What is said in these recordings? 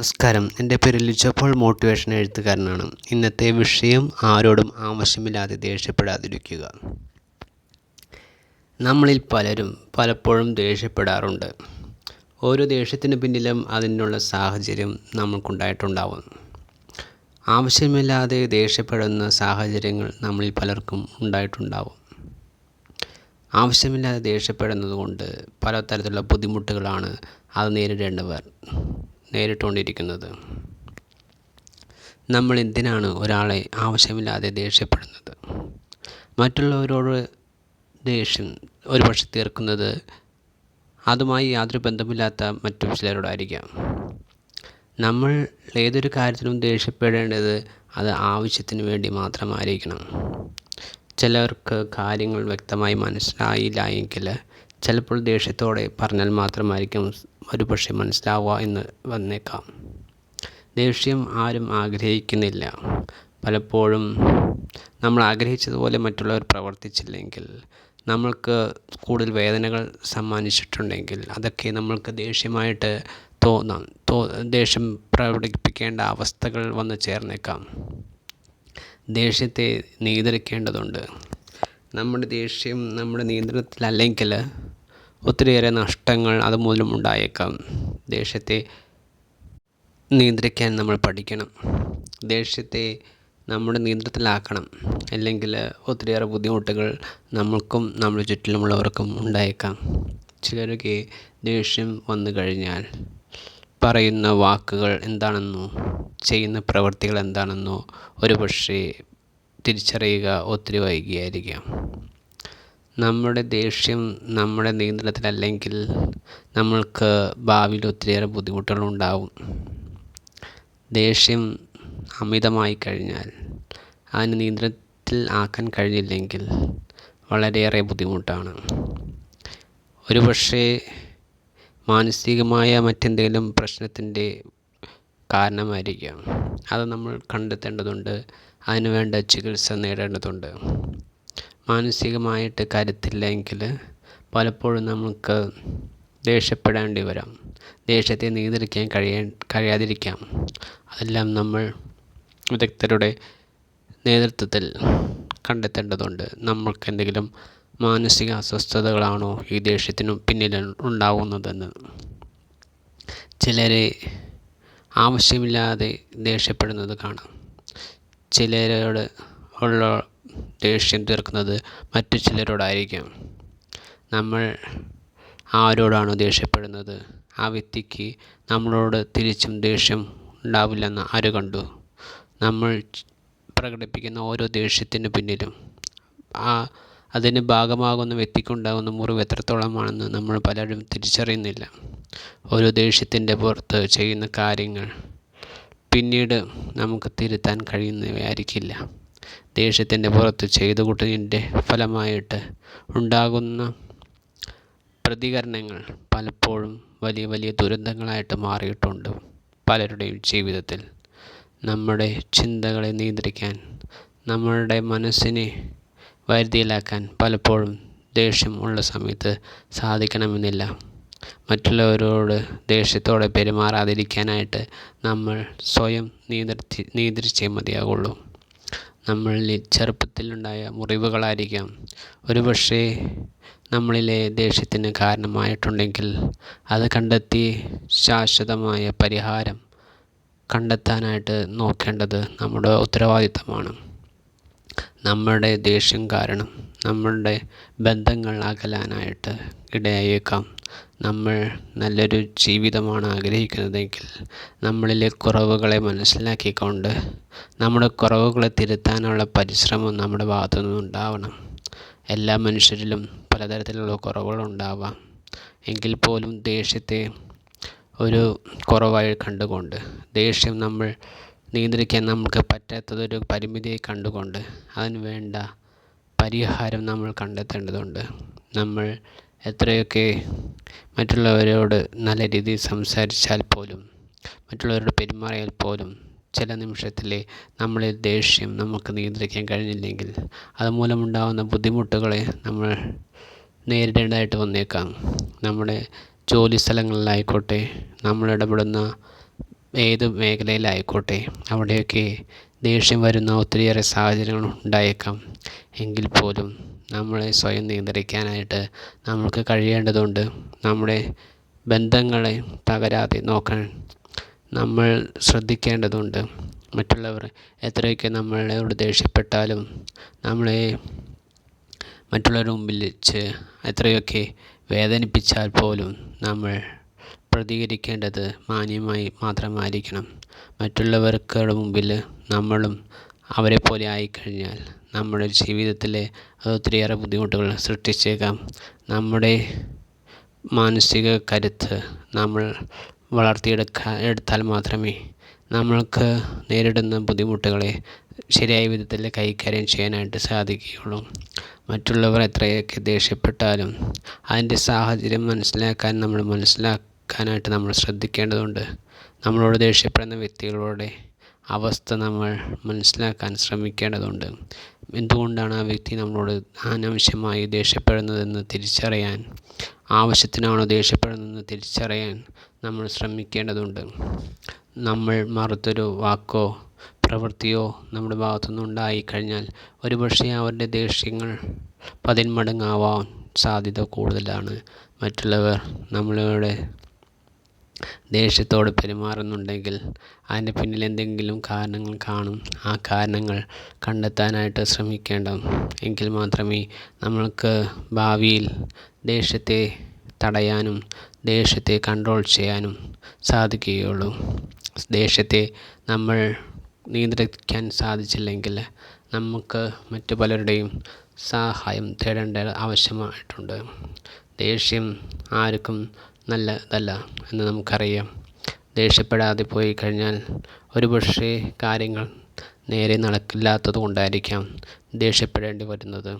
നമസ്കാരം. എൻ്റെ പേര് ലിജോ പോൾ, മോട്ടിവേഷൻ എഴുത്തുകാരനാണ്. ഇന്നത്തെ വിഷയം ആരോടും ആവശ്യമില്ലാതെ ദേഷ്യപ്പെടാതിരിക്കുക. നമ്മളിൽ പലരും പലപ്പോഴും ദേഷ്യപ്പെടാറുണ്ട്. ഓരോ ദേഷ്യത്തിന് പിന്നിലും അതിനുള്ള സാഹചര്യം നമ്മൾക്കുണ്ടായിട്ടുണ്ടാവും. ആവശ്യമില്ലാതെ ദേഷ്യപ്പെടുന്ന സാഹചര്യങ്ങൾ നമ്മളിൽ പലർക്കും ഉണ്ടായിട്ടുണ്ടാവും. ആവശ്യമില്ലാതെ ദേഷ്യപ്പെടുന്നത് കൊണ്ട് പലതരത്തിലുള്ള ബുദ്ധിമുട്ടുകളാണ് അത് നേരിട്ടുകൊണ്ടിരിക്കുന്നത്. നമ്മൾ എന്തിനാണ് ഒരാളെ ആവശ്യമില്ലാതെ ദേഷ്യപ്പെടുന്നത്? മറ്റുള്ളവരോട് ദേഷ്യം ഒരുപക്ഷെ തീർക്കുന്നത് അതുമായി യാതൊരു ബന്ധമില്ലാത്ത മറ്റു ചിലരോടായിരിക്കാം. നമ്മൾ ഏതൊരു കാര്യത്തിനും ദേഷ്യപ്പെടേണ്ടത് അത് ആവശ്യത്തിന് വേണ്ടി മാത്രമായിരിക്കണം. ചിലർക്ക് കാര്യങ്ങൾ വ്യക്തമായി മനസ്സിലായില്ല എങ്കിൽ ചിലപ്പോൾ ദേഷ്യത്തോടെ പറഞ്ഞാൽ മാത്രമായിരിക്കും ഒരുപക്ഷെ മനസ്സിലാവുക എന്ന് വന്നേക്കാം. ദേഷ്യം ആരും ആഗ്രഹിക്കുന്നില്ല. പലപ്പോഴും നമ്മൾ ആഗ്രഹിച്ചതുപോലെ മറ്റുള്ളവർ പ്രവർത്തിച്ചില്ലെങ്കിൽ, നമ്മൾക്ക് കൂടുതൽ വേദനകൾ സമ്മാനിച്ചിട്ടുണ്ടെങ്കിൽ അതൊക്കെ നമ്മൾക്ക് ദേഷ്യമായിട്ട് ദേഷ്യം പ്രകടിപ്പിക്കേണ്ട അവസ്ഥകൾ വന്നു ചേർന്നേക്കാം. ദേഷ്യത്തെ നിയന്ത്രിക്കേണ്ടതുണ്ട്. നമ്മുടെ ദേഷ്യം നമ്മുടെ നിയന്ത്രണത്തിലല്ലെങ്കിൽ ഒത്തിരിയേറെ നഷ്ടങ്ങൾ അതുമൂലം ഉണ്ടായേക്കാം. ദേഷ്യത്തെ നിയന്ത്രിക്കാൻ നമ്മൾ പഠിക്കണം. ദേഷ്യത്തെ നമ്മുടെ നിയന്ത്രണത്തിലാക്കണം. അല്ലെങ്കിൽ ഒത്തിരിയേറെ ബുദ്ധിമുട്ടുകൾ നമ്മൾക്കും നമ്മുടെ ചുറ്റിലുമുള്ളവർക്കും ഉണ്ടായേക്കാം. ചിലർക്ക് ദേഷ്യം വന്നു കഴിഞ്ഞാൽ പറയുന്ന വാക്കുകൾ എന്താണെന്നോ ചെയ്യുന്ന പ്രവൃത്തികൾ എന്താണെന്നോ ഒരുപക്ഷെ തിരിച്ചറിയുക ഒത്തിരി വൈകിയായിരിക്കാം. നമ്മുടെ ദേഷ്യം നമ്മുടെ നിയന്ത്രണത്തിലല്ലെങ്കിൽ നമ്മൾക്ക് ഭാവിയിൽ ഒത്തിരിയേറെ ബുദ്ധിമുട്ടുകളുണ്ടാവും. ദേഷ്യം അമിതമായി കഴിഞ്ഞാൽ അതിന് നിയന്ത്രണത്തിൽ ആക്കാൻ കഴിഞ്ഞില്ലെങ്കിൽ വളരെയേറെ ബുദ്ധിമുട്ടാണ്. ഒരുപക്ഷെ മാനസികമായ മറ്റെന്തെങ്കിലും പ്രശ്നത്തിൻ്റെ കാരണമായിരിക്കാം. അത് നമ്മൾ കണ്ടെത്തേണ്ടതുണ്ട്. അതിനു വേണ്ട ചികിത്സ നേടേണ്ടതുണ്ട്. മാനസികമായിട്ട് കരുത്തില്ലെങ്കിൽ പലപ്പോഴും നമുക്ക് ദേഷ്യപ്പെടേണ്ടി വരാം. ദേഷ്യത്തെ നിയന്ത്രിക്കാൻ കഴിയാതിരിക്കാം. അതെല്ലാം നമ്മൾ വിദഗ്ധരുടെ നേതൃത്വത്തിൽ കണ്ടെത്തേണ്ടതുണ്ട്. നമ്മൾക്ക് എന്തെങ്കിലും മാനസിക അസ്വസ്ഥതകളാണോ ഈ ദേഷ്യത്തിനു പിന്നിൽ ഉണ്ടാവുന്നതെന്ന്. ചിലരെ ആവശ്യമില്ലാതെ ദേഷ്യപ്പെടുന്നത് കാണാം. ചിലരോട് ഉള്ള ദേഷ്യം തീർക്കുന്നത് മറ്റു ചിലരോടായിരിക്കാം. നമ്മൾ ആരോടാണോ ദേഷ്യപ്പെടുന്നത് ആ വ്യക്തിക്ക് നമ്മളോട് തിരിച്ചും ദേഷ്യം ഉണ്ടാവില്ലെന്ന് ആര് കണ്ടു? നമ്മൾ പ്രകടിപ്പിക്കുന്ന ഓരോ ദേഷ്യത്തിന് പിന്നിലും അതിന് ഭാഗമാകുന്ന വ്യക്തിക്കുണ്ടാകുന്ന മുറിവ് എത്രത്തോളമാണെന്ന് നമ്മൾ പലരും തിരിച്ചറിയുന്നില്ല. ഓരോ ദേഷ്യത്തിൻ്റെ പുറത്ത് ചെയ്യുന്ന കാര്യങ്ങൾ പിന്നീട് നമുക്ക് തിരുത്താൻ കഴിയുന്നവയായിരിക്കില്ല. ദേഷ്യത്തിൻ്റെ പുറത്ത് ചെയ്തു കൂട്ടിയതിൻ്റെ ഫലമായിട്ട് ഉണ്ടാകുന്ന പ്രതികരണങ്ങൾ പലപ്പോഴും വലിയ വലിയ ദുരന്തങ്ങളായിട്ട് മാറിയിട്ടുണ്ട് പലരുടെയും ജീവിതത്തിൽ. നമ്മുടെ ചിന്തകളെ നിയന്ത്രിക്കാൻ, നമ്മളുടെ മനസ്സിനെ വരുതിയിലാക്കാൻ പലപ്പോഴും ദേഷ്യം ഉള്ള സമയത്ത് സാധിക്കണമെന്നില്ല. മറ്റുള്ളവരോട് ദേഷ്യത്തോടെ പെരുമാറാതിരിക്കാനായിട്ട് നമ്മൾ സ്വയം നിയന്ത്രിച്ചേ മതിയാകുള്ളൂ. നമ്മളിൽ ചെറുപ്പത്തിലുണ്ടായ മുറിവുകളായിരിക്കാം ഒരുപക്ഷെ നമ്മളിലെ ദേഷ്യത്തിന് കാരണമായിട്ടുണ്ടെങ്കിൽ അത് കണ്ടെത്തി ശാശ്വതമായ പരിഹാരം കണ്ടെത്താനായിട്ട് നോക്കേണ്ടത് നമ്മുടെ ഉത്തരവാദിത്തമാണ്. നമ്മുടെ ദേഷ്യം കാരണം നമ്മളുടെ ബന്ധങ്ങൾ അകലാനായിട്ട് ഇടയായേക്കാം. നമ്മൾ നല്ലൊരു ജീവിതമാണ് ആഗ്രഹിക്കുന്നതെങ്കിൽ നമ്മളിലെ കുറവുകളെ മനസ്സിലാക്കിക്കൊണ്ട് നമ്മുടെ കുറവുകളെ തിരുത്താനുള്ള പരിശ്രമം നമ്മുടെ ഭാഗത്തു നിന്നുണ്ടാവണം. എല്ലാ മനുഷ്യരിലും പലതരത്തിലുള്ള കുറവുകളുണ്ടാവാം. എങ്കിൽ പോലും ദേഷ്യത്തെ ഒരു കുറവായി കണ്ടുകൊണ്ട്, ദേഷ്യം നമ്മൾ നിയന്ത്രിക്കാൻ നമുക്ക് പറ്റാത്തതൊരു പരിമിതിയെ കണ്ടുകൊണ്ട് അതിന് വേണ്ട പരിഹാരം നമ്മൾ കണ്ടെത്തേണ്ടതുണ്ട്. നമ്മൾ എത്രയൊക്കെ മറ്റുള്ളവരോട് നല്ല രീതിയിൽ സംസാരിച്ചാൽ പോലും, മറ്റുള്ളവരോട് പെരുമാറിയാൽ പോലും ചില നിമിഷത്തിലെ നമ്മളിൽ ദേഷ്യം നമുക്ക് നിയന്ത്രിക്കാൻ കഴിഞ്ഞില്ലെങ്കിൽ അതുമൂലമുണ്ടാകുന്ന ബുദ്ധിമുട്ടുകളെ നമ്മൾ നേരിടേണ്ടതായിട്ട് വന്നേക്കാം. നമ്മുടെ ജോലി സ്ഥലങ്ങളിലായിക്കോട്ടെ, നമ്മൾ ഇടപെടുന്ന ഏത് മേഖലയിലായിക്കോട്ടെ അവിടെയൊക്കെ ദേഷ്യം വരുന്ന ഒത്തിരിയേറെ സാഹചര്യങ്ങൾ ഉണ്ടായേക്കാം. എങ്കിൽ പോലും നമ്മളെ സ്വയം നിയന്ത്രിക്കാനായിട്ട് നമുക്ക് കഴിയേണ്ടതുണ്ട്. നമ്മുടെ ബന്ധങ്ങളെ തകരാതെ നോക്കാൻ നമ്മൾ ശ്രദ്ധിക്കേണ്ടതുണ്ട്. മറ്റുള്ളവർ എത്രയൊക്കെ നമ്മളോട് ദേഷ്യപ്പെട്ടാലും നമ്മളെ മറ്റുള്ളവരുടെ മുമ്പിൽ വെച്ച് എത്രയൊക്കെ വേദനിപ്പിച്ചാൽ പോലും നമ്മൾ പ്രതികരിക്കേണ്ടത് മാന്യമായി മാത്രമായിരിക്കണം. മറ്റുള്ളവർക്ക് മുമ്പിൽ നമ്മളും അവരെ പോലെ ആയിക്കഴിഞ്ഞാൽ നമ്മുടെ ജീവിതത്തിൽ ഒത്തിരിയേറെ ബുദ്ധിമുട്ടുകൾ സൃഷ്ടിച്ചേക്കാം. നമ്മുടെ മാനസിക കരുത്ത് നമ്മൾ എടുത്താൽ മാത്രമേ നമ്മൾക്ക് നേരിടുന്ന ബുദ്ധിമുട്ടുകളെ ശരിയായ വിധത്തിൽ കൈകാര്യം ചെയ്യാനായിട്ട് സാധിക്കുകയുള്ളൂ. മറ്റുള്ളവർ എത്രയൊക്കെ ദേഷ്യപ്പെട്ടാലും അതിൻ്റെ സാഹചര്യം മനസ്സിലാക്കാനായിട്ട് നമ്മൾ ശ്രദ്ധിക്കേണ്ടതുണ്ട്. നമ്മളോട് ദേഷ്യപ്പെടുന്ന വ്യക്തികളുടെ അവസ്ഥ നമ്മൾ മനസ്സിലാക്കാൻ ശ്രമിക്കേണ്ടതുണ്ട്. എന്തുകൊണ്ടാണ് ആ വ്യക്തി നമ്മളോട് അനാവശ്യമായി ദേഷ്യപ്പെടുന്നതെന്ന് തിരിച്ചറിയാൻ, ആവശ്യത്തിനാണോ ദേഷ്യപ്പെടുന്നതെന്ന് തിരിച്ചറിയാൻ നമ്മൾ ശ്രമിക്കേണ്ടതുണ്ട്. നമ്മൾ മറുത്തൊരു വാക്കോ പ്രവൃത്തിയോ നമ്മുടെ ഭാഗത്തുനിന്ന് ഉണ്ടായിക്കഴിഞ്ഞാൽ ഒരുപക്ഷെ അവരുടെ ദേഷ്യങ്ങൾ 10 മടങ്ങാവാൻ സാധ്യത കൂടുതലാണ്. മറ്റുള്ളവർ നമ്മളോട് ദേഷ്യത്തോടെ പെരുമാറുന്നുണ്ടെങ്കിൽ അതിൻ്റെ പിന്നിൽ എന്തെങ്കിലും കാരണങ്ങൾ കാണും. ആ കാരണങ്ങൾ കണ്ടെത്താനായിട്ട് ശ്രമിക്കേണ്ട. എങ്കിൽ മാത്രമേ നമ്മൾക്ക് ഭാവിയിൽ ദേഷ്യത്തെ തടയാനും ദേഷ്യത്തെ കൺട്രോൾ ചെയ്യാനും സാധിക്കുകയുള്ളൂ. ദേഷ്യത്തെ നമ്മൾ നിയന്ത്രിക്കാൻ സാധിച്ചില്ലെങ്കിൽ നമുക്ക് മറ്റു പലരുടെയും സഹായം തേടേണ്ട ആവശ്യമായിട്ടുണ്ട്. ദേഷ്യം ആർക്കും നല്ലതല്ല എന്ന് നമുക്കറിയാം. ദേഷ്യപ്പെടാതെ പോയി കഴിഞ്ഞാൽ ഒരുപക്ഷെ കാര്യങ്ങൾ നേരെ നടക്കില്ലാത്തത് കൊണ്ടായിരിക്കാം ദേഷ്യപ്പെടേണ്ടി വരുന്നത്.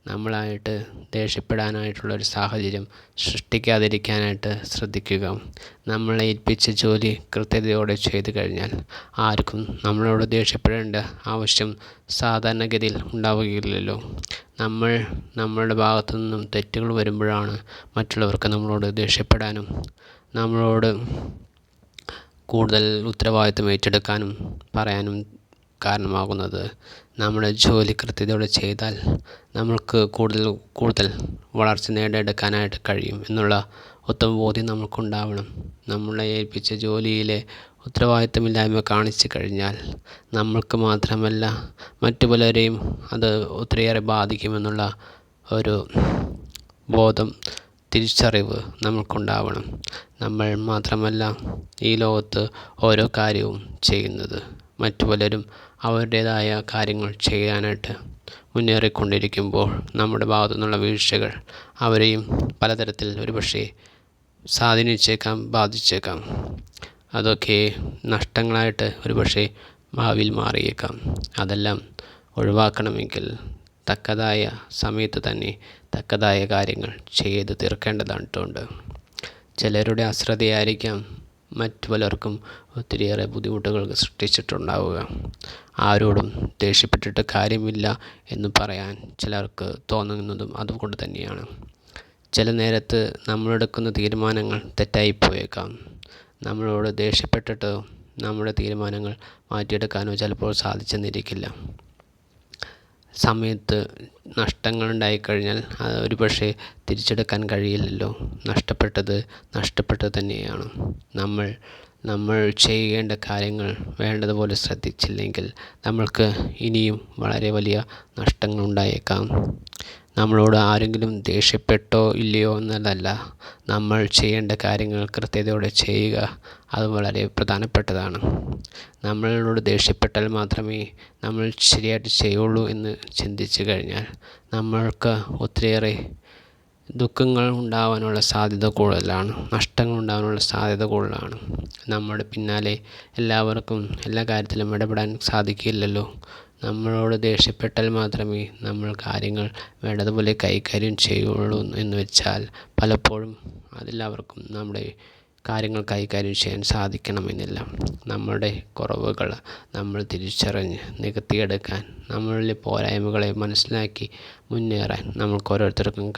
നമ്മളായിട്ട് ദേഷ്യപ്പെടാനായിട്ടുള്ളൊരു സാഹചര്യം സൃഷ്ടിക്കാതിരിക്കാനായിട്ട് ശ്രദ്ധിക്കുക. നമ്മളെ ഏൽപ്പിച്ച ജോലി കൃത്യതയോടെ ചെയ്തു കഴിഞ്ഞാൽ ആർക്കും നമ്മളോട് ദേഷ്യപ്പെടേണ്ട ആവശ്യം സാധാരണഗതിയിൽ ഉണ്ടാവുകയില്ലല്ലോ. നമ്മളുടെ ഭാഗത്തു നിന്നും തെറ്റുകൾ വരുമ്പോഴാണ് മറ്റുള്ളവർക്ക് നമ്മളോട് ദേഷ്യപ്പെടാനും നമ്മളോട് കൂടുതൽ ഉത്തരവാദിത്വം ഏറ്റെടുക്കാനും പറയാനും കാരണമാകുന്നത്. നമ്മുടെ ജോലി കൃത്യതയോടെ ചെയ്താൽ നമ്മൾക്ക് കൂടുതൽ വളർച്ച നേടിയെടുക്കാനായിട്ട് കഴിയും എന്നുള്ള ഉത്തമ ബോധ്യം നമുക്കുണ്ടാവണം. നമ്മളെ ഏൽപ്പിച്ച ജോലിയിലെ ഉത്തരവാദിത്തമില്ലായ്മ കാണിച്ചു കഴിഞ്ഞാൽ നമ്മൾക്ക് മാത്രമല്ല മറ്റു പലരെയും അത് ഒത്തിരിയേറെ ബാധിക്കുമെന്നുള്ള ഒരു തിരിച്ചറിവ് നമുക്കുണ്ടാവണം. നമ്മൾ മാത്രമല്ല ഈ ലോകത്ത് ഓരോ കാര്യവും ചെയ്യുന്നത്. മറ്റു പലരും അവരുടേതായ കാര്യങ്ങൾ ചെയ്യാനായിട്ട് മുന്നേറിക്കൊണ്ടിരിക്കുമ്പോൾ നമ്മുടെ ഭാഗത്തു നിന്നുള്ള വീഴ്ചകൾ അവരെയും പലതരത്തിൽ ഒരുപക്ഷെ സ്വാധീനിച്ചേക്കാം, ബാധിച്ചേക്കാം. അതൊക്കെ നഷ്ടങ്ങളായിട്ട് ഒരുപക്ഷെ ഭാവിയിൽ മാറിയേക്കാം. അതെല്ലാം ഒഴിവാക്കണമെങ്കിൽ തക്കതായ സമയത്ത് തന്നെ തക്കതായ കാര്യങ്ങൾ ചെയ്ത് തീർക്കേണ്ടതായിട്ടുണ്ട്. ചിലരുടെ അശ്രദ്ധയായിരിക്കാം മറ്റു പലർക്കും ഒത്തിരിയേറെ ബുദ്ധിമുട്ടുകൾ സൃഷ്ടിച്ചിട്ടുണ്ടാവുക. ആരോടും ദേഷ്യപ്പെട്ടിട്ട് കാര്യമില്ല എന്ന് പറയാൻ ചിലർക്ക് തോന്നുന്നതും അതുകൊണ്ട് തന്നെയാണ്. ചില നേരത്ത് നമ്മളെടുക്കുന്ന തീരുമാനങ്ങൾ തെറ്റായിപ്പോയേക്കാം. നമ്മളോട് ദേഷ്യപ്പെട്ടിട്ട് നമ്മുടെ തീരുമാനങ്ങൾ മാറ്റിയെടുക്കാനോ ചിലപ്പോൾ സാധിച്ചെന്നിരിക്കില്ല. സമയത്ത് നഷ്ടങ്ങൾ ഉണ്ടായിക്കഴിഞ്ഞാൽ അത് ഒരുപക്ഷെ തിരിച്ചെടുക്കാൻ കഴിയില്ലല്ലോ. നഷ്ടപ്പെട്ടത് തന്നെയാണ്. നമ്മൾ ചെയ്യേണ്ട കാര്യങ്ങൾ വേണ്ടതുപോലെ ശ്രദ്ധിച്ചില്ലെങ്കിൽ നമ്മൾക്ക് ഇനിയും വളരെ വലിയ നഷ്ടങ്ങൾ ഉണ്ടായേക്കാം. നമ്മളോട് ആരെങ്കിലും ദേഷ്യപ്പെട്ടോ ഇല്ലയോ എന്നതല്ല, നമ്മൾ ചെയ്യേണ്ട കാര്യങ്ങൾ കൃത്യതയോടെ ചെയ്യുക, അത് വളരെ പ്രധാനപ്പെട്ടതാണ്. നമ്മളോട് ദേഷ്യപ്പെട്ടാൽ മാത്രമേ നമ്മൾ ശരിയായിട്ട് ചെയ്യുള്ളൂ എന്ന് ചിന്തിച്ചു കഴിഞ്ഞാൽ നമ്മൾക്ക് ഒത്തിരിയേറെ ദുഃഖങ്ങൾ ഉണ്ടാവാനുള്ള സാധ്യത കൂടുതലാണ്, നഷ്ടങ്ങൾ ഉണ്ടാവാനുള്ള സാധ്യത കൂടുതലാണ്. നമ്മുടെ പിന്നാലെ എല്ലാവർക്കും എല്ലാ കാര്യത്തിലും ഇടപെടാൻ സാധിക്കില്ലല്ലോ. നമ്മളോട് ദേഷ്യപ്പെട്ടാൽ മാത്രമേ നമ്മൾ കാര്യങ്ങൾ വേണ്ടതുപോലെ കൈകാര്യം ചെയ്യുള്ളൂ എന്ന് വെച്ചാൽ പലപ്പോഴും അതെല്ലാവർക്കും നമ്മുടെ കാര്യങ്ങൾ കൈകാര്യം ചെയ്യാൻ സാധിക്കണമെന്നില്ല. നമ്മളുടെ കുറവുകൾ നമ്മൾ തിരിച്ചറിഞ്ഞ് നികത്തിയെടുക്കാൻ, നമ്മളിലെ പോരായ്മകളെ മനസ്സിലാക്കി മുന്നേറാൻ നമ്മൾക്ക് ഓരോരുത്തർക്കും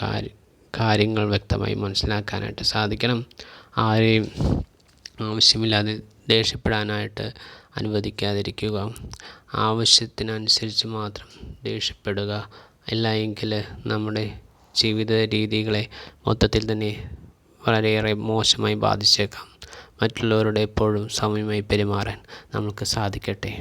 കാര്യങ്ങൾ വ്യക്തമായി മനസ്സിലാക്കാനായിട്ട് സാധിക്കണം. ആരെയും ആവശ്യമില്ലാതെ ദേഷ്യപ്പെടാനായിട്ട് അനുവദിക്കാതിരിക്കുക. ആവശ്യത്തിനനുസരിച്ച് മാത്രം ദേഷ്യപ്പെടുക. ഇല്ല എങ്കിൽ നമ്മുടെ ജീവിത രീതികളെ മൊത്തത്തിൽ തന്നെ വളരെയേറെ മോശമായി ബാധിച്ചേക്കാം. മറ്റുള്ളവരോട് എപ്പോഴും സൗമ്യമായി പെരുമാറാൻ നമുക്ക് സാധിക്കട്ടെ.